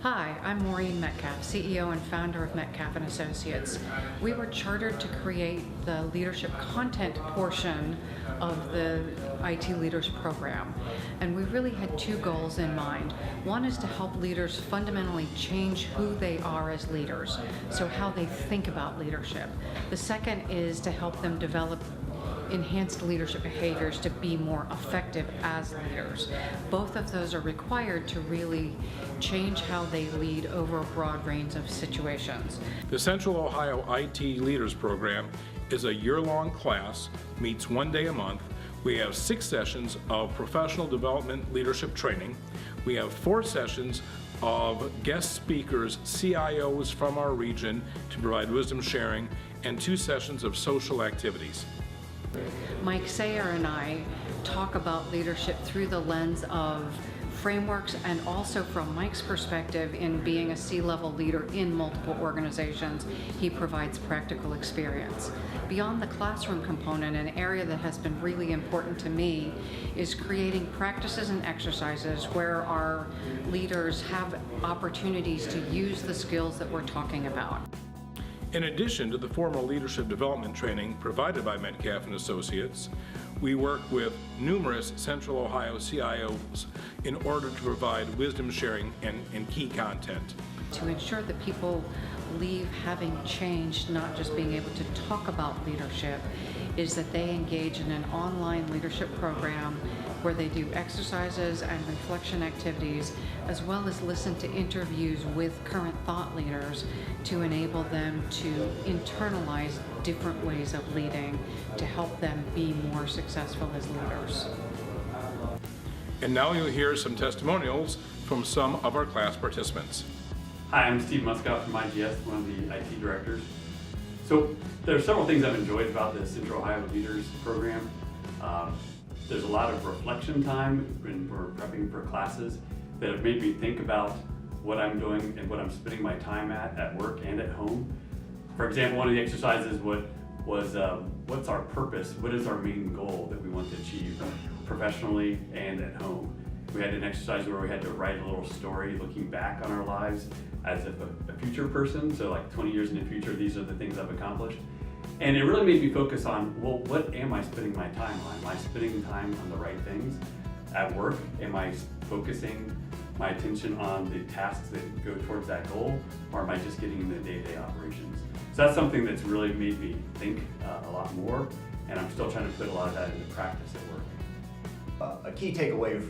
Hi, I'm Maureen Metcalf, CEO and founder of Metcalf and Associates. We were chartered to create the leadership content portion of the IT Leaders program, and we really had two goals in mind. One is to help leaders fundamentally change who they are as leaders, so how they think about leadership. The second is to help them develop enhanced leadership behaviors to be more effective as leaders. Both of those are required to really change how they lead over a broad range of situations. The Central Ohio IT Leaders Program is a year-long class, meets one day a month. We have 6 sessions of professional development leadership training. We have 4 sessions of guest speakers, CIOs from our region to provide wisdom sharing, and 2 sessions of social activities. Mike Sayer and I talk about leadership through the lens of frameworks and also from Mike's perspective in being a C-level leader in multiple organizations. He provides practical experience. Beyond the classroom component, an area that has been really important to me is creating practices and exercises where our leaders have opportunities to use the skills that we're talking about. In addition to the formal leadership development training provided by Metcalf and Associates, we work with numerous Central Ohio CIOs in order to provide wisdom sharing and key content. To ensure that people leave having changed, not just being able to talk about leadership, is that they engage in an online leadership program where they do exercises and reflection activities, as well as listen to interviews with current thought leaders to enable them to internalize different ways of leading to help them be more successful as leaders. And now you'll hear some testimonials from some of our class participants. Hi, I'm Steve Muskow from IGS, one of the IT directors. So there are several things I've enjoyed about the Central Ohio Leaders program. There's a lot of reflection time when we're prepping for classes that have made me think about what I'm doing and what I'm spending my time at work and at home. For example, one of the exercises was what's our purpose? What is our main goal that we want to achieve professionally and at home? We had an exercise where we had to write a little story looking back on our lives as if a future person, so like 20 years in the future, these are the things I've accomplished. And it really made me focus on, well, what am I spending my time on? Am I spending time on the right things at work? Am I focusing my attention on the tasks that go towards that goal? Or am I just getting in the day-to-day operations? So that's something that's really made me think a lot more, and I'm still trying to put a lot of that into practice at work. A key takeaway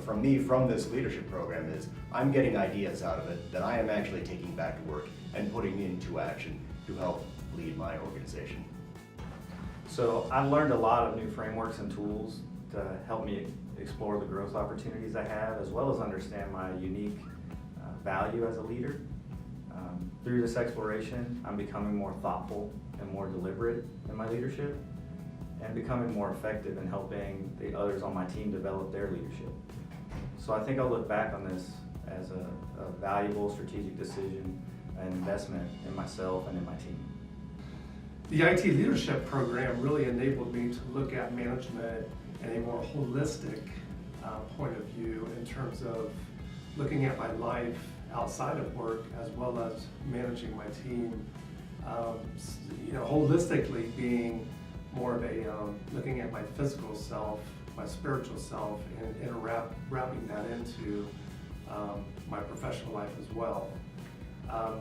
from me from this leadership program is I'm getting ideas out of it that I am actually taking back to work and putting into action to help lead my organization. So I've learned a lot of new frameworks and tools to help me explore the growth opportunities I have, as well as understand my unique value as a leader. Through this exploration, I'm becoming more thoughtful and more deliberate in my leadership, and becoming more effective in helping the others on my team develop their leadership. So I think I'll look back on this as a valuable strategic decision and investment in myself and in my team. The IT leadership program really enabled me to look at management in a more holistic point of view in terms of looking at my life outside of work as well as managing my team. Holistically being more of a looking at my physical self, my spiritual self, and wrapping that into my professional life as well.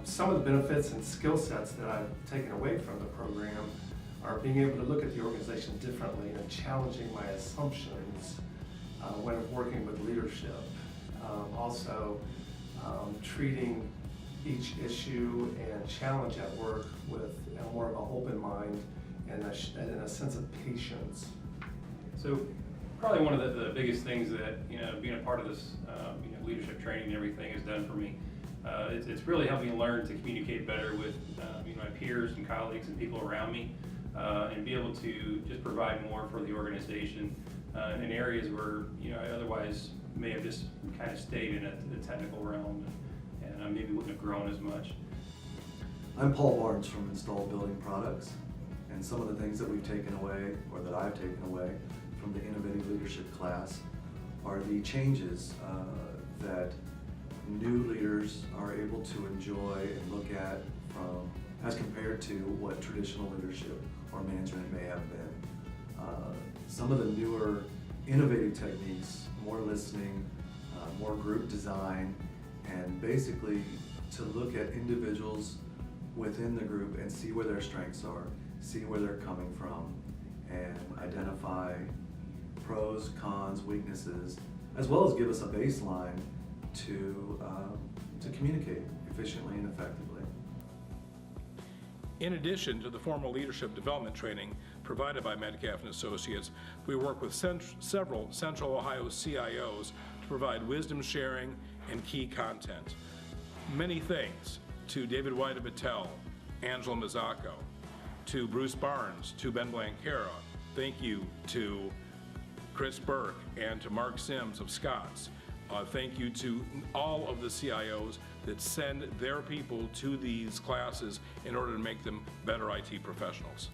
Some of the benefits and skill sets that I've taken away from the program are being able to look at the organization differently and challenging my assumptions when working with leadership. Also, treating each issue and challenge at work with more of an open mind and a sense of patience. So probably one of the biggest things that, being a part of this leadership training and everything has done for me, it's really helped me learn to communicate better with my peers and colleagues and people around me, and be able to just provide more for the organization in areas where I otherwise may have just kind of stayed in the technical realm and I maybe wouldn't have grown as much. I'm Paul Barnes from Installed Building Products, and some of the things that we've taken away, or that I've taken away from the Innovative Leadership class, are the changes that new leaders leaders are able to enjoy and look at from, as compared to what traditional leadership or management may have been. Some of the newer innovative techniques, more listening, more group design, and basically to look at individuals within the group and see where their strengths are, see where they're coming from, and identify pros, cons, weaknesses, as well as give us a baseline to communicate efficiently and effectively. In addition to the formal leadership development training provided by Metcalf and Associates, we work with several Central Ohio CIOs to provide wisdom sharing and key content. Many thanks to David White of Battelle, Angela Mazzacco, to Bruce Barnes, to Ben Blanquera. Thank you to Chris Burke and to Mark Sims of Scott's. Thank you to all of the CIOs that send their people to these classes in order to make them better IT professionals.